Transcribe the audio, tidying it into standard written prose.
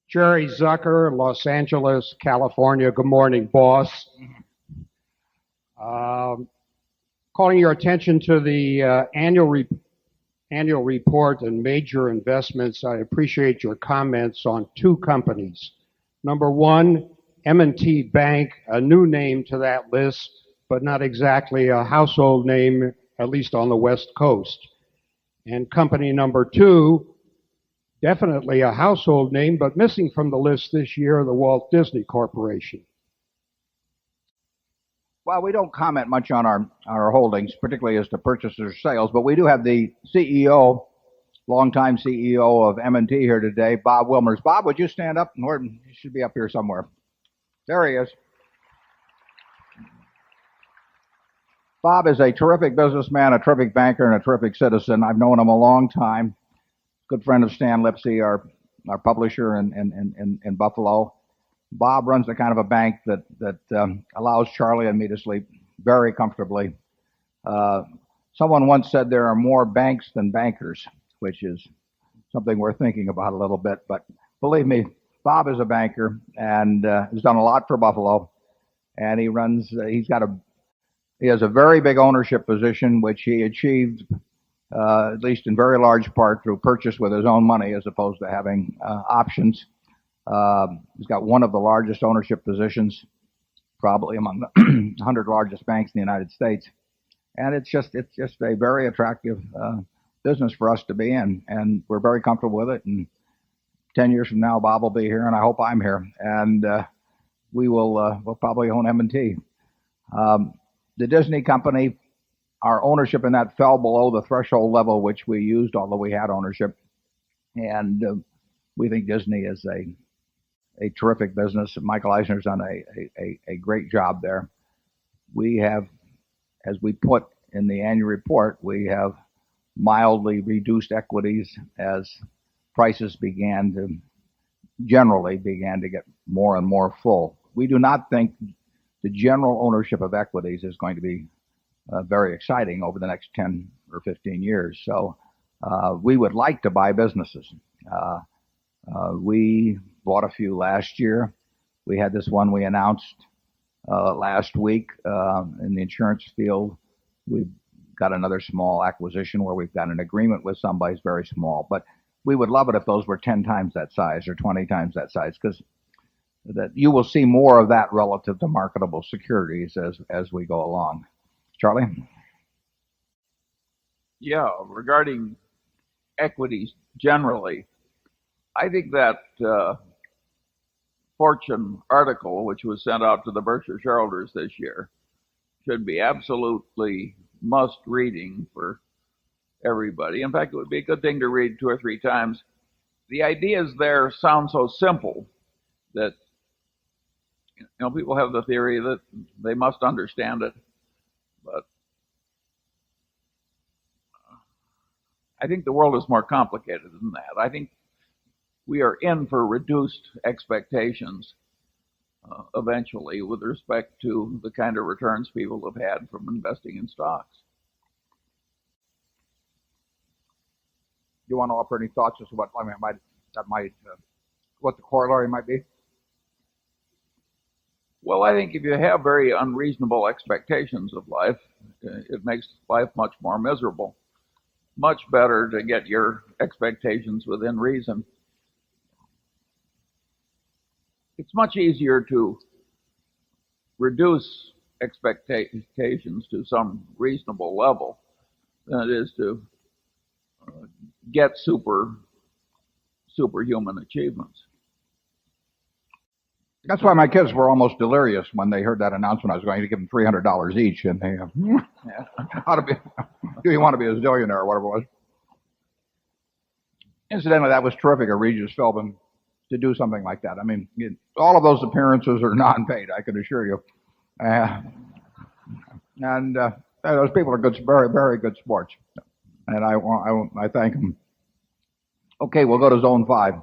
Jerry Zucker, Los Angeles, California. Good morning, boss. Calling your attention to the annual report and major investments. I appreciate your comments on two companies. Number one, M&T Bank, a new name to that list, but not exactly a household name, at least on the West Coast. And company number two, definitely a household name, but missing from the list this year, the Walt Disney Corporation. Well, we don't comment much on our holdings, particularly as to purchases or sales, but we do have the CEO, longtime CEO of M&T here today, Bob Wilmers. Bob, would you stand up? He should be up here somewhere. There he is. Bob is a terrific businessman, a terrific banker, and a terrific citizen. I've known him a long time. Good friend of Stan Lipsey, our publisher in Buffalo. Bob runs the kind of a bank that allows Charlie and me to sleep very comfortably. Someone once said there are more banks than bankers, which is something we're thinking about a little bit. But believe me, Bob is a banker and has done a lot for Buffalo. And he has a very big ownership position, which he achieved at least in very large part through purchase with his own money, as opposed to having options. He's got one of the largest ownership positions, probably among the 100 largest banks in the United States, and it's just a very attractive business for us to be in, and we're very comfortable with it. And 10 years from now, Bob will be here, and I hope I'm here, and we'll probably own M&T. The Disney company, our ownership in that fell below the threshold level which we used, although we had ownership, and we think Disney is a terrific business. Michael Eisner's done a great job there. We have, as we put in the annual report, we have mildly reduced equities as prices generally began to get more and more full. We do not think the general ownership of equities is going to be very exciting over the next 10 or 15 years. So we would like to buy businesses. We bought a few last year. We had this one we announced last week in the insurance field. We've got another small acquisition where we've got an agreement with somebody who's very small. But we would love it if those were 10 times that size or 20 times that size, because that you will see more of that relative to marketable securities as we go along. Charlie? Yeah, regarding equities generally, I think that Fortune article, which was sent out to the Berkshire shareholders this year, should be absolutely must reading for everybody. In fact, it would be a good thing to read 2 or 3 times. The ideas there sound so simple that people have the theory that they must understand it, but I think the world is more complicated than that. I think we are in for reduced expectations eventually with respect to the kind of returns people have had from investing in stocks. Do you want to offer any thoughts as to what what the corollary might be? Well, I think if you have very unreasonable expectations of life, it makes life much more miserable. Much better to get your expectations within reason. It's much easier to reduce expectations to some reasonable level than it is to get superhuman achievements. That's why my kids were almost delirious when they heard that announcement. I was going to give them $300 each, and they do you want to be a zillionaire or whatever it was. Incidentally, that was terrific of Regis Philbin to do something like that. I mean, all of those appearances are non-paid, I can assure you. Those people are good, very, very good sports, and I thank them. Okay, we'll go to Zone 5.